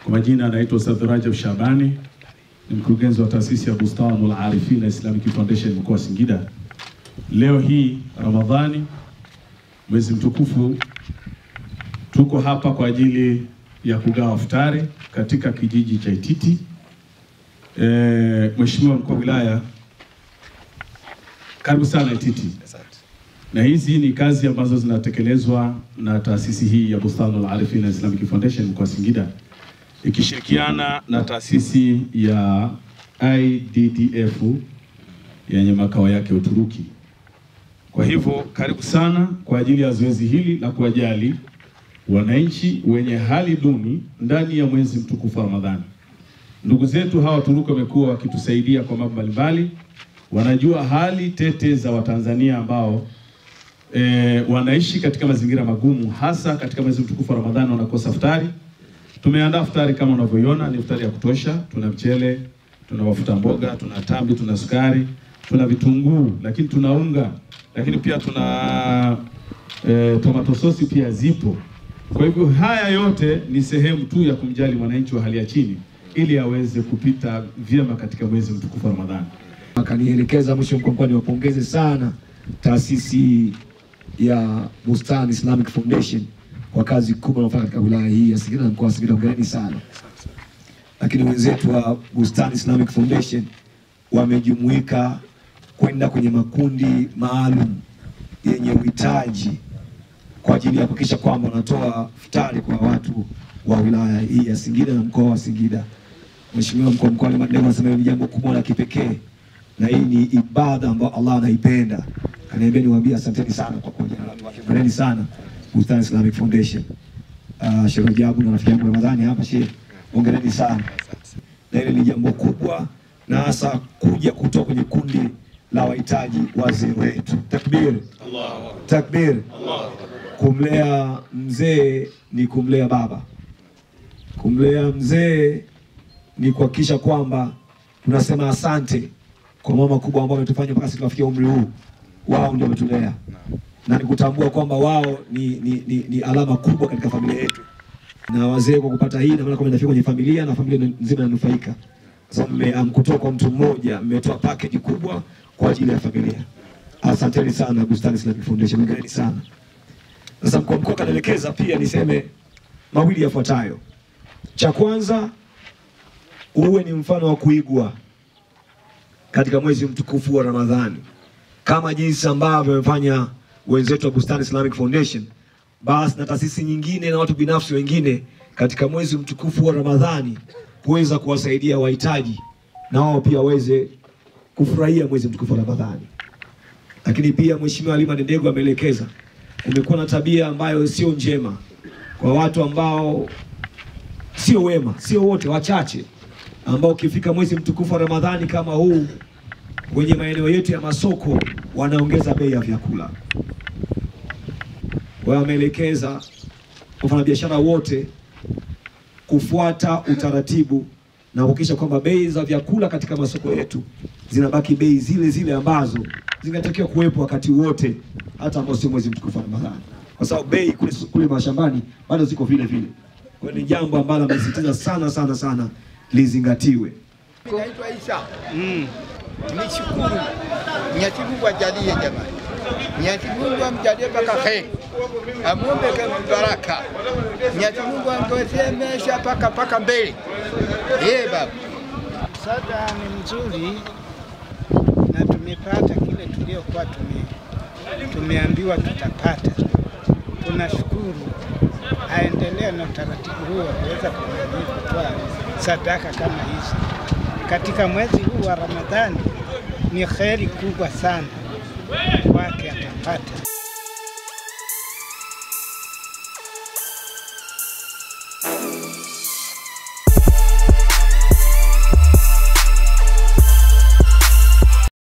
Kwa majina anaitwa Ustadh Rajab Shabani, ni mkurugenzi wa taasisi ya Bustanul Arifin Islamic Foundation mkoa wa Singida. Leo hii Ramadhani, mwezi mtukufu, tuko hapa kwa ajili ya kugawa iftari katika kijiji cha Ititi. Mheshimiwa mkuu wa wilaya, karibu sana Ititi. Na hizi ni kazi ambazo zinatekelezwa na taasisi hii ya Bustanul Arifin Islamic Foundation mkoa wa Singida, ikishirikiana na taasisi ya IDDF yenye makao yake Uturuki. Kwa hivyo karibu sana kwa ajili ya zoezi hili la kuwajali wananchi wenye hali duni ndani ya mwezi mtukufu wa Ramadhani. Ndugu zetu hawa Waturuki wamekuwa wakitusaidia kwa mambo mbalimbali. Wanajua hali tete za Watanzania ambao wanaishi katika mazingira magumu, hasa katika mwezi mtukufu wa Ramadhani wanakosa iftari. Tumeandaa iftari kama unavyoiona, ni iftari ya kutosha. Tuna mchele, tuna mafuta mboga, tuna tambi, tuna sukari, tuna vitunguu, lakini tuna unga, lakini pia tuna tomato sauce pia zipo. Kwa hivyo haya yote ni sehemu tu ya kumjali mwananchi wa hali ya chini ili aweze kupita vyema katika mwezi mtukufu wa Ramadhani. Akanielekeza mheshimiwa mkuu, niwapongeze sana taasisi ya Bustan Islamic Foundation kwa kazi kubwa wanafanya katika wilaya hii ya Singida na mkoa wa Singida. Hongereni sana. Lakini wenzetu wa Bustan Islamic Foundation wamejumuika kwenda kwenye makundi maalum yenye uhitaji kwa ajili ya kuhakikisha kwamba wanatoa iftari kwa watu wa wilaya hii ya Singida na mkoa wa Singida. Mheshimiwa mkuu wa mkoa anasema ni jambo kubwa la kipekee, na hii ni ibada ambayo Allah anaipenda. Kaniambia niwaambie asanteni sana kwa kuja. Hongereni sana Bustan Islamic Foundation. Sheikh Rajabu na rafiki yangu Ramadhani hapa, Sheikh, hongereni sana. Na hili ni jambo kubwa, na hasa kuja kutoka kwenye kundi la wahitaji wazee wetu. Takbir, Allahu Akbar. Takbir, Allahu Akbar. Kumlea mzee ni kumlea baba. Kumlea mzee ni kuhakikisha kwamba tunasema asante kwa mama kubwa ambao wametufanya mpaka sisi tufikie umri huu. Wao ndio wametulea. Na nikutambua kwamba wao ni alama kubwa katika familia yetu. Na wazee kwa kupata hii, na maana kwamba inafika kwenye familia na familia nzima inanufaika. Sasa mmekutoa kwa mtu mmoja, mmetoa package kubwa kwa ajili ya familia. Asanteni sana Bustan Islamic Foundation, hongereni sana. Sasa mkuu wa mkoa kanaelekeza pia niseme mawili yafuatayo. Cha kwanza, uwe ni mfano wa kuigwa katika mwezi mtukufu wa Ramadhani, kama jinsi ambavyo wamefanya wenzetu wa Bustan Islamic Foundation. Basi na taasisi nyingine na watu binafsi wengine katika mwezi mtukufu wa Ramadhani kuweza kuwasaidia wahitaji na wao pia waweze kufurahia mwezi mtukufu wa Ramadhani. Lakini pia Mheshimiwa Halima Dendego ameelekeza, kumekuwa na tabia ambayo sio njema kwa watu ambao sio wema, sio wote, wachache ambao ukifika mwezi mtukufu wa Ramadhani kama huu kwenye maeneo yetu ya masoko wanaongeza bei ya vyakula. Wameelekeza wafanyabiashara wote kufuata utaratibu na kuhakikisha kwamba bei za vyakula katika masoko yetu zinabaki bei zile zile ambazo zinatakiwa kuwepo wakati wote, hata ambao sio mwezi mtukufu wa Ramadhani, kwa sababu bei kule mashambani bado ziko vile vile. Kwa ni jambo ambalo amesisitiza sana lizingatiwe. Naitwa Isa. Nishukuru Mwenyezi Mungu ajalie jamani. Mwenyezi Mungu amjalie mpaka kheri. Amuombe kwa baraka. Mwenyezi Mungu amtoe maisha paka mbele. Baba. Msaada ni mzuri na tumepata kile tuliokuwa tumeambiwa tutapata. Tunashukuru, aendelee na utaratibu huu wa kuweza kutoa sadaka kama hizi katika mwezi huu wa Ramadhani. Ni kheri kubwa sana kwake atapata.